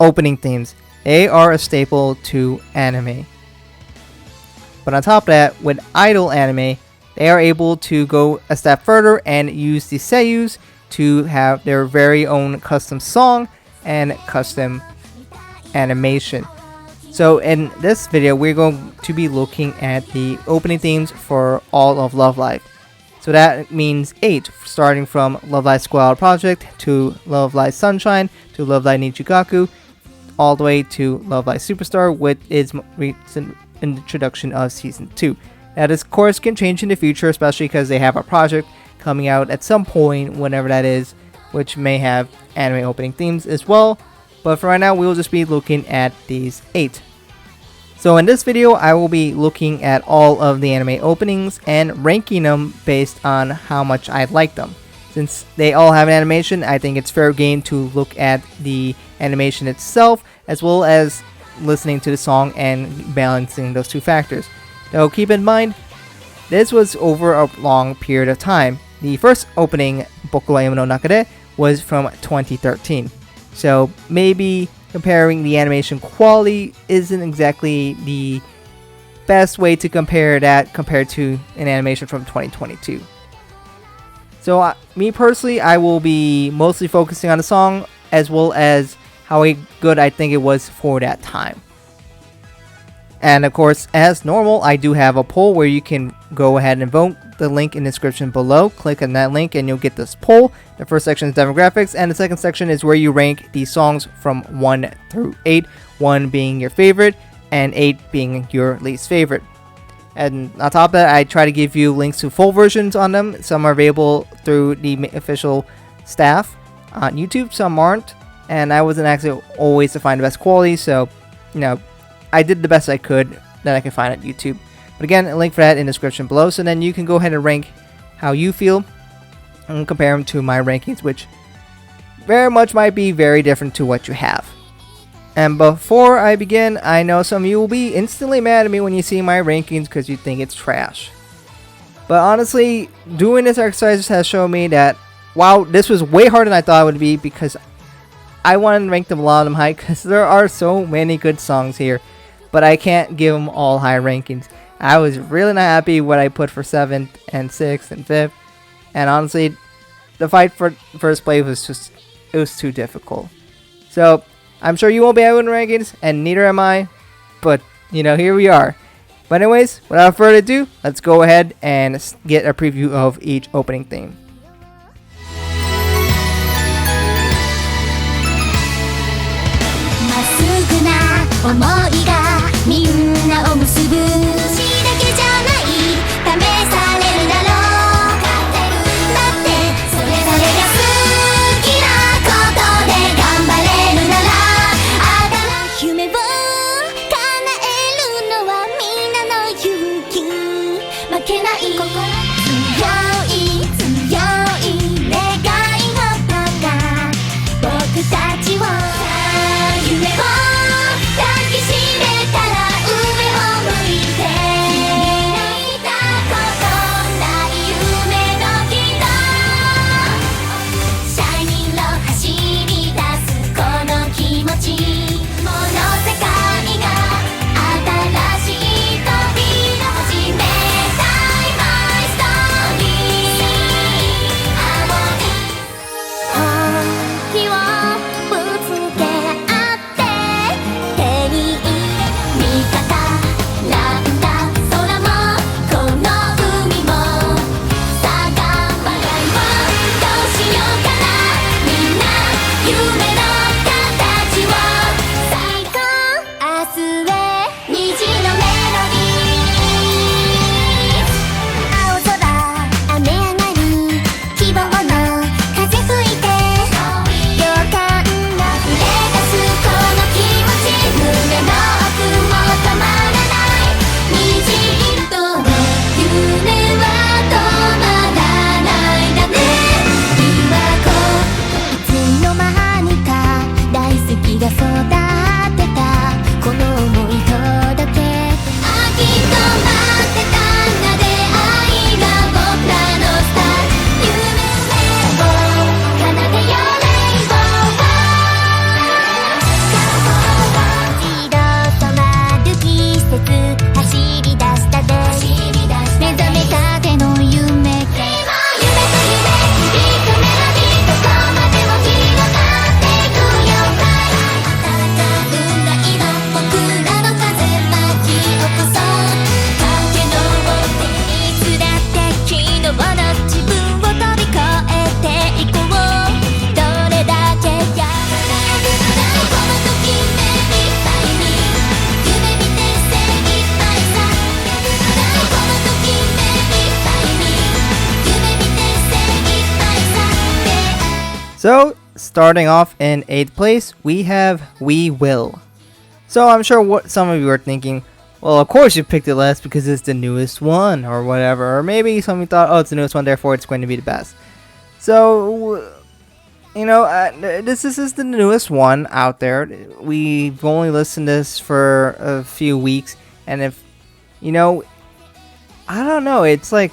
opening themes. They are a staple to anime. But on top of that, with idol anime, they are able to go a step further and use the seiyus to have their very own custom song and custom animation. So in this video, we're going to be looking at the opening themes for all of Love Live. So that means 8, starting from Love Live Squad Project to Love Live Sunshine to Love Live Nijigasaki, all the way to Love Live Superstar with its recent introduction of Season 2. Now this course can change in the future, especially because they have a project coming out at some point, whenever that is, which may have anime opening themes as well. But for right now, we will just be looking at these 8. So in this video, I will be looking at all of the anime openings and ranking them based on how much I like them. Since they all have an animation, I think it's fair game to look at the animation itself, as well as listening to the song and balancing those two factors. Though keep in mind, this was over a long period of time. The first opening, Bokura no Naka, was from 2013. So maybe comparing the animation quality isn't exactly the best way to compare that compared to an animation from 2022. So me personally, I will be mostly focusing on the song as well as how good I think it was for that time. And of course, as normal, I do have a poll where you can go ahead and vote. The link in the description below. Click on that link and you'll get this poll. The first section is demographics, and the second section is where you rank the songs from 1 through 8, 1 being your favorite and 8 being your least favorite. And on top of that, I try to give you links to full versions on them. Some are available through the official staff on YouTube, some aren't, and I wasn't actually always to find the best quality, so I did the best I could that I could find at YouTube. But again, a link for that in the description below, so then you can go ahead and rank how you feel and compare them to my rankings, which very much might be very different to what you have. And before I begin, I know some of you will be instantly mad at me when you see my rankings because you think it's trash. But honestly, doing this exercise has shown me that, wow, this was way harder than I thought it would be, because I wanted to rank them a lot of them high because there are so many good songs here. But I can't give them all high rankings. I was really not happy what I put for 7th and 6th and 5th. And honestly, the fight for first place was it was too difficult. So, I'm sure you won't be having rankings, and neither am I. But, here we are. But anyways, without further ado, let's go ahead and get a preview of each opening theme. So, starting off in 8th place, we have We Will. So, I'm sure what some of you are thinking, well, of course you picked it last because it's the newest one, or whatever. Or maybe some of you thought, oh, it's the newest one, therefore it's going to be the best. So, this is the newest one out there. We've only listened to this for a few weeks, and if, I don't know, it's like,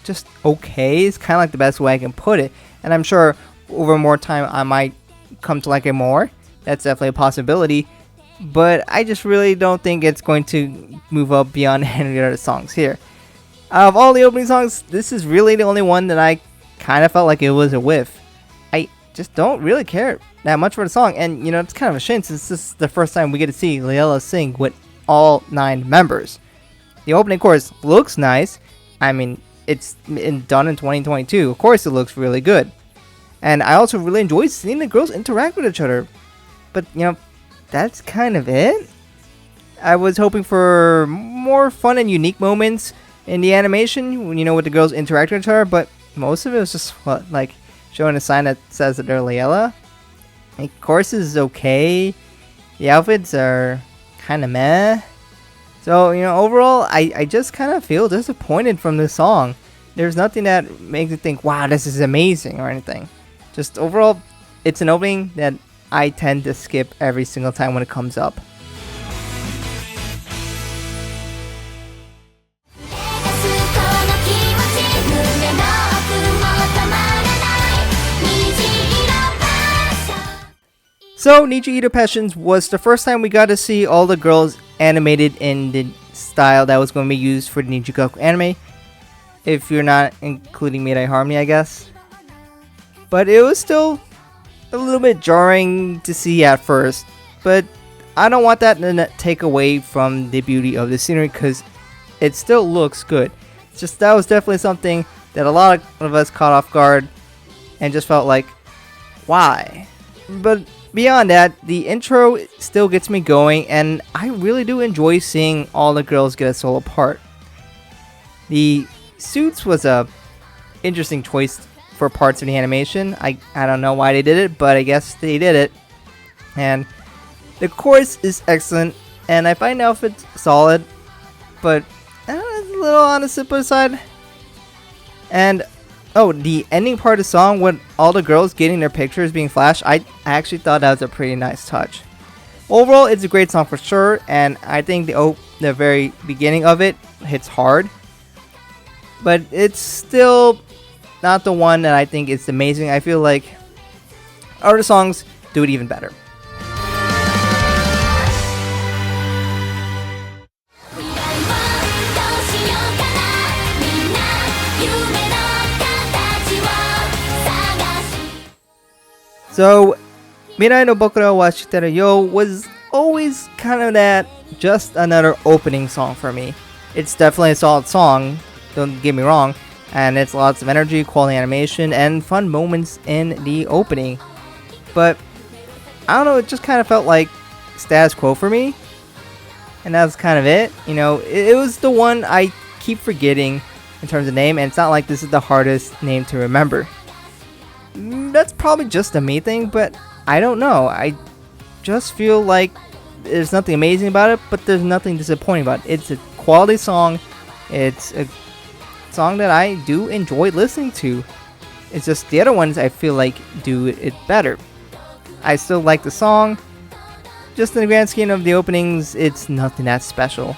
just okay. It's kind of like the best way I can put it. And I'm sure over more time I might come to like it more. That's definitely a possibility. But I just really don't think it's going to move up beyond any of the other songs here. Out of all the opening songs, this is really the only one that I kind of felt like it was a whiff. I just don't really care that much for the song. And, it's kind of a shame since this is the first time we get to see Layla sing with all 9 members. The opening chorus looks nice. I mean, it's done in 2022. Of course, it looks really good. And I also really enjoy seeing the girls interact with each other. But, that's kind of it. I was hoping for more fun and unique moments in the animation, with the girls interacting with each other, but most of it was just like showing a sign that says that they're Layla. The chorus is okay. The outfits are kind of meh. So, overall, I just kind of feel disappointed from this song. There's nothing that makes me think, wow, this is amazing or anything. Just overall, it's an opening that I tend to skip every single time when it comes up. So, Nijigasaki Passions was the first time we got to see all the girls animated in the style that was going to be used for the Nijigasaki anime. If you're not including Mirai Harmony, I guess. But it was still a little bit jarring to see at first. But I don't want that to take away from the beauty of the scenery because it still looks good. It's just that was definitely something that a lot of us caught off guard and just felt like, why? But beyond that, the intro still gets me going, and I really do enjoy seeing all the girls get a solo part. The suits was a interesting choice for parts of the animation. I don't know why they did it, but I guess they did it. And the chorus is excellent, and I find the outfit solid, but it's a little on the simple side. And the ending part of the song with all the girls getting their pictures being flashed, I actually thought that was a pretty nice touch. Overall, it's a great song for sure, and I think the very beginning of it hits hard. But it's still not the one that I think is amazing. I feel like other songs do it even better. So, Mirai no Bokura wa Shitteru yo was always kind of that just another opening song for me. It's definitely a solid song, don't get me wrong, and it's lots of energy, quality animation, and fun moments in the opening. But, I don't know, it just kind of felt like status quo for me, and that's kind of it. It was the one I keep forgetting in terms of name, and it's not like this is the hardest name to remember. That's probably just a me thing, but I don't know. I just feel like there's nothing amazing about it, but there's nothing disappointing about it. It's a quality song. It's a song that I do enjoy listening to. It's just the other ones I feel like do it better. I still like the song. Just in the grand scheme of the openings, it's nothing that special.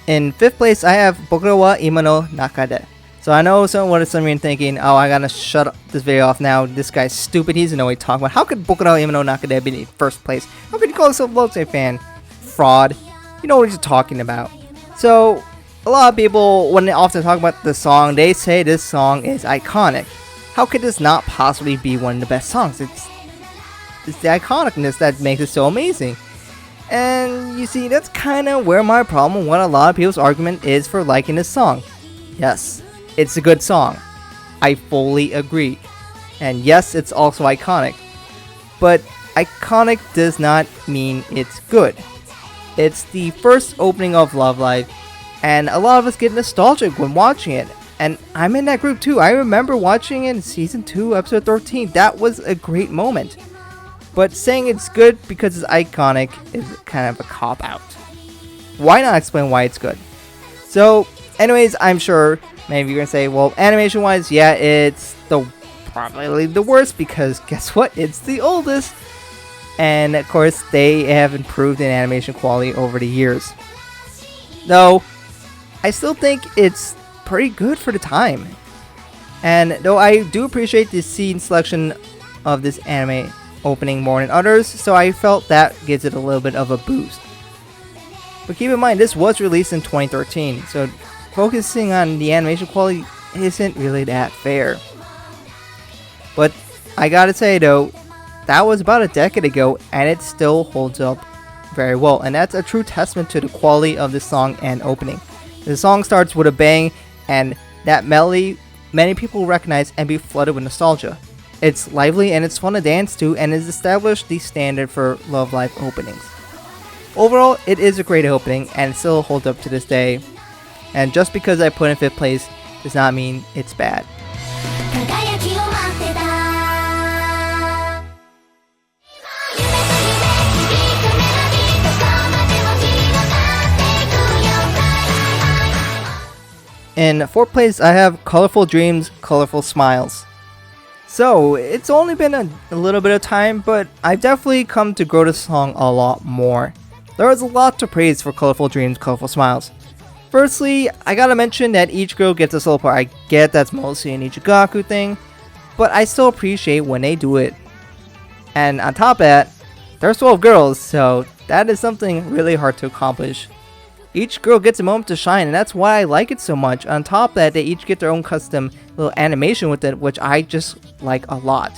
In 5th place, I have Bokura wa Ima no Naka de. So I know some of you are thinking, oh, I gotta shut this video off now. This guy's stupid. He doesn't know what he's talking about. How could Bokura wa Ima no Naka de be in 1st place? How could you call yourself a Lotte fan? Fraud. You know what he's talking about. So, a lot of people, when they often talk about the song, they say this song is iconic. How could this not possibly be one of the best songs? It's the iconicness that makes it so amazing. And you see, that's kind of where my problem, what a lot of people's argument is for liking this song. Yes, it's a good song. I fully agree. And yes, it's also iconic. But iconic does not mean it's good. It's the first opening of Love Live, and a lot of us get nostalgic when watching it. And I'm in that group too. I remember watching it in Season 2, Episode 13. That was a great moment. But saying it's good because it's iconic is kind of a cop-out. Why not explain why it's good? So, anyways, I'm sure many of you are going to say, well, animation-wise, yeah, it's probably the worst because guess what? It's the oldest. And of course, they have improved in animation quality over the years. Though, I still think it's pretty good for the time. And though I do appreciate the scene selection of this anime opening more than others, so I felt that gives it a little bit of a boost. But keep in mind, this was released in 2013, so focusing on the animation quality isn't really that fair. But I gotta say though, that was about a decade ago and it still holds up very well, and that's a true testament to the quality of the song and opening. The song starts with a bang, and that melody many people recognize and be flooded with nostalgia. It's lively and it's fun to dance to, and has established the standard for Love Live openings. Overall, it is a great opening and it still holds up to this day. And just because I put in 5th place does not mean it's bad. In 4th place, I have Colorful Dreams, Colorful Smiles. So, it's only been a little bit of time, but I've definitely come to grow this song a lot more. There is a lot to praise for Colorful Dreams, Colorful Smiles. Firstly, I gotta mention that each girl gets a solo part. I get that's mostly a Nijigasaki thing, but I still appreciate when they do it. And on top of that, there's 12 girls, so that is something really hard to accomplish. Each girl gets a moment to shine, and that's why I like it so much. On top of that, they each get their own custom little animation with it, which I just like a lot.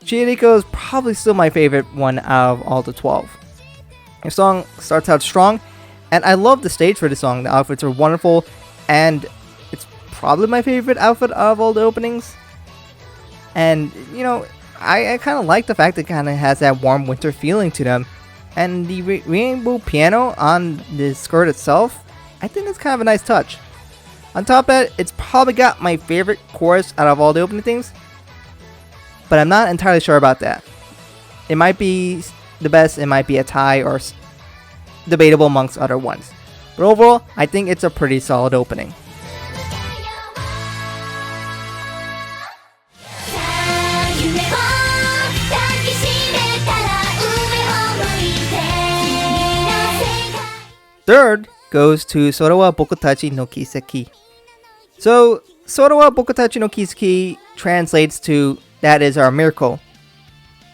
Shitteru is probably still my favorite one out of all the 12. The song starts out strong, and I love the stage for the song. The outfits are wonderful, and it's probably my favorite outfit out of all the openings. And, you know, I kind of like the fact that it kind of has that warm winter feeling to them. And the rainbow piano on the skirt itself, I think that's kind of a nice touch. On top of that, it's probably got my favorite chorus out of all the opening things, but I'm not entirely sure about that. It might be the best, it might be a tie, or debatable amongst other ones. But overall, I think it's a pretty solid opening. Third goes to Sorawa Bokutachi no Kiseki. So, Sorawa Bokutachi no Kiseki translates to "that is our miracle."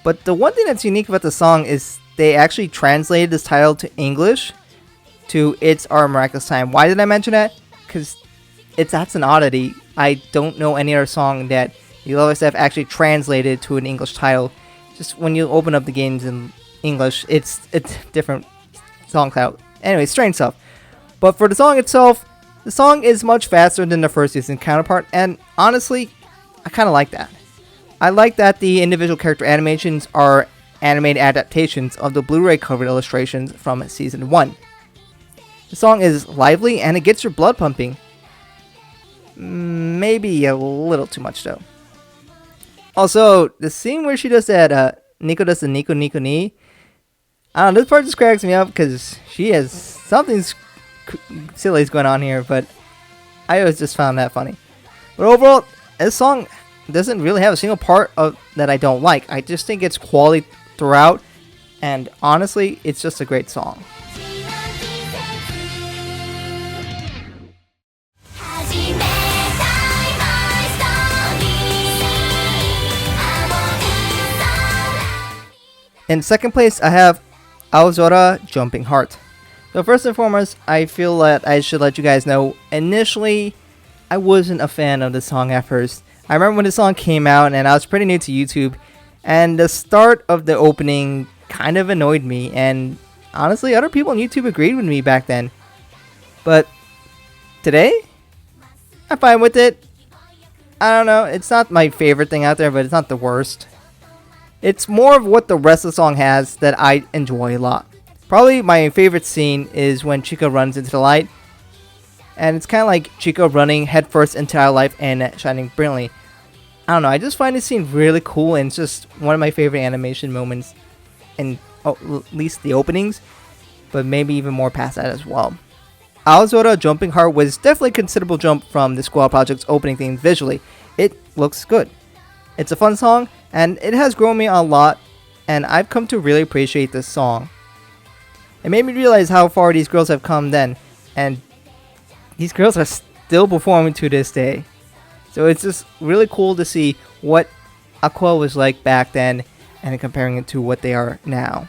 But the one thing that's unique about the song is they actually translated this title to English to "It's Our Miraculous Time." Why did I mention that? Because that's an oddity. I don't know any other song that the Love Live actually translated to an English title. Just when you open up the games in English, it's a different song title. Anyway, strange stuff. But for the song itself, the song is much faster than the first season counterpart, and honestly, I kind of like that. I like that the individual character animations are animated adaptations of the Blu-ray cover illustrations from Season 1. The song is lively and it gets your blood pumping. Maybe a little too much though. Also, the scene where she does that Nico does the Nico Nico Ni, I don't know, this part just cracks me up because she has something silly's going on here, but I always just found that funny. But overall, this song doesn't really have a single part that I don't like. I just think it's quality throughout, and honestly, it's just a great song. In second place, I have Aozora, Jumping Heart. So first and foremost, I feel that I should let you guys know, initially, I wasn't a fan of the song at first. I remember when the song came out and I was pretty new to YouTube, and the start of the opening kind of annoyed me, and honestly, other people on YouTube agreed with me back then. But today, I'm fine with it. I don't know, it's not my favorite thing out there, but it's not the worst. It's more of what the rest of the song has that I enjoy a lot. Probably my favorite scene is when Chica runs into the light, and it's kind of like Chica running headfirst into our life and shining brilliantly. I don't know, I just find this scene really cool, and it's just one of my favorite animation moments in at least the openings, but maybe even more past that as well. Aozora Jumping Heart was definitely a considerable jump from the Squall Project's opening theme visually. It looks good. It's a fun song, and it has grown me a lot, and I've come to really appreciate this song. It made me realize how far these girls have come then, and these girls are still performing to this day. So it's just really cool to see what Aqua was like back then and comparing it to what they are now.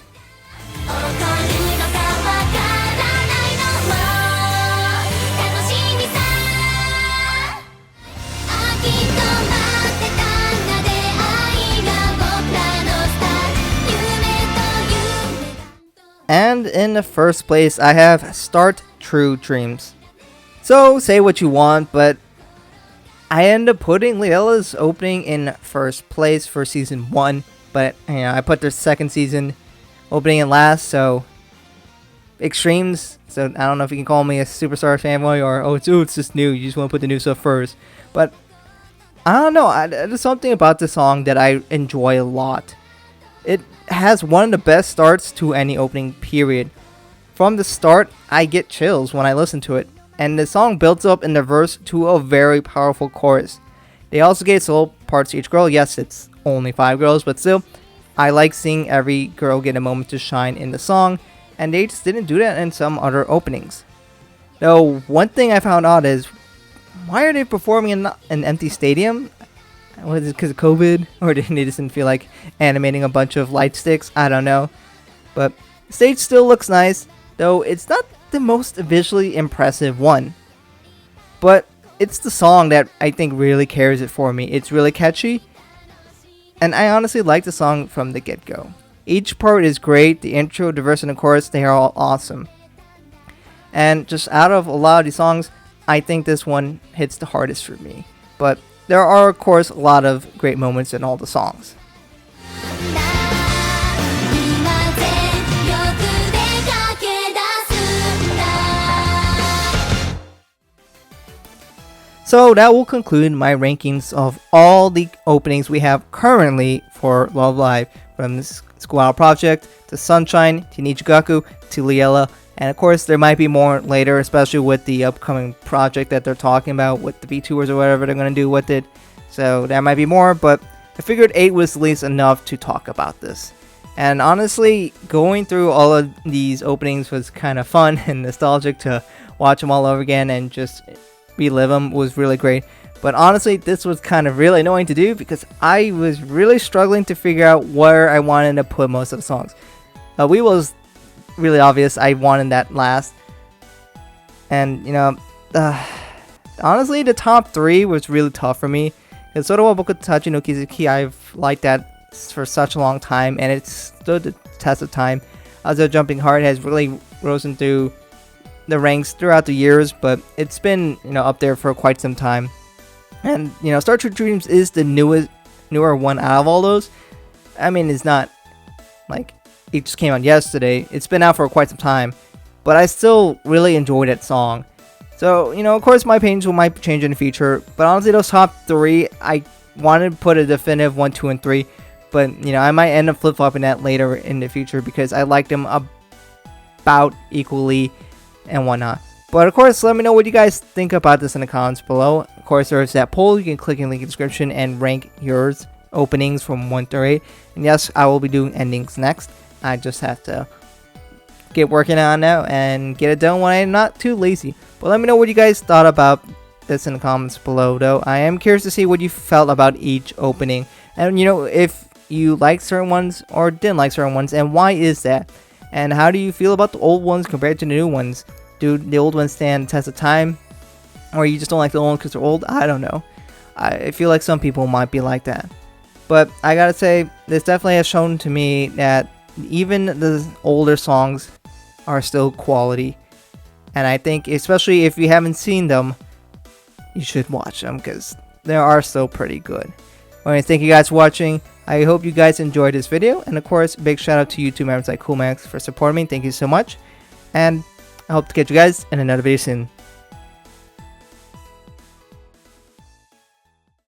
And in the first place, I have Start True Dreams. So, say what you want, but I ended up putting Leila's opening in first place for season 1, but I put their second season opening in last, so extremes. So I don't know if you can call me a Superstar fanboy or it's just new, you just want to put the new stuff first. But I don't know, there's something about the song that I enjoy a lot. It has one of the best starts to any opening period. From the start, I get chills when I listen to it, and the song builds up in the verse to a very powerful chorus. They also gave solo parts to each girl. Yes, it's only 5 girls, but still, I like seeing every girl get a moment to shine in the song, and they just didn't do that in some other openings. Though, one thing I found odd is, why are they performing in an empty stadium? Was it because of COVID? Or they just didn't feel like animating a bunch of light sticks? I don't know. But the stage still looks nice, though it's not the most visually impressive one. But it's the song that I think really carries it for me. It's really catchy, and I honestly like the song from the get-go. Each part is great. The intro, the verse, and the chorus, they are all awesome. And just out of a lot of these songs, I think this one hits the hardest for me. But there are, of course, a lot of great moments in all the songs. So that will conclude my rankings of all the openings we have currently for Love Live, from the Squall Project to Sunshine to Nijigasaki to Liela, and of course there might be more later, especially with the upcoming project that they're talking about with the VTubers or whatever they're going to do with it. So there might be more, but I figured 8 was at least enough to talk about this. And honestly, going through all of these openings was kind of fun and nostalgic. To watch them all over again and just relive them was really great. But honestly, this was kind of really annoying to do because I was really struggling to figure out where I wanted to put most of the songs. We was really obvious. I wanted that last. And, honestly, the top 3 was really tough for me. Because Sora wa Bokutachi no Kiseki, I've liked that for such a long time, and it's stood the test of time. Aozora Jumping Heart has really risen through the ranks throughout the years, but it's been, up there for quite some time. And, Star Trek Dreams is the newer one out of all those. I mean, it's not like it just came out yesterday. It's been out for quite some time, but I still really enjoy that song. So, of course my opinions might change in the future, but honestly those top 3, I wanted to put a definitive 1, 2, and 3, but, I might end up flip-flopping that later in the future because I like them about equally and whatnot. But of course, let me know what you guys think about this in the comments below. Of course, there's that poll. You can click in the link in the description and rank yours openings from 1 through 8. And yes, I will be doing endings next. I just have to get working on now and get it done when I'm not too lazy. But let me know what you guys thought about this in the comments below, though. I am curious to see what you felt about each opening. And, if you like certain ones or didn't like certain ones, and why is that? And how do you feel about the old ones compared to the new ones? Do the old ones stand the test of time? Or you just don't like the old ones because they're old? I don't know. I feel like some people might be like that. But I gotta say, this definitely has shown to me that even the older songs are still quality. And I think, especially if you haven't seen them, you should watch them because they are still pretty good. Alright, thank you guys for watching. I hope you guys enjoyed this video, and of course, big shout out to YouTube members like CoolMax for supporting me. Thank you so much, and I hope to catch you guys in another video soon.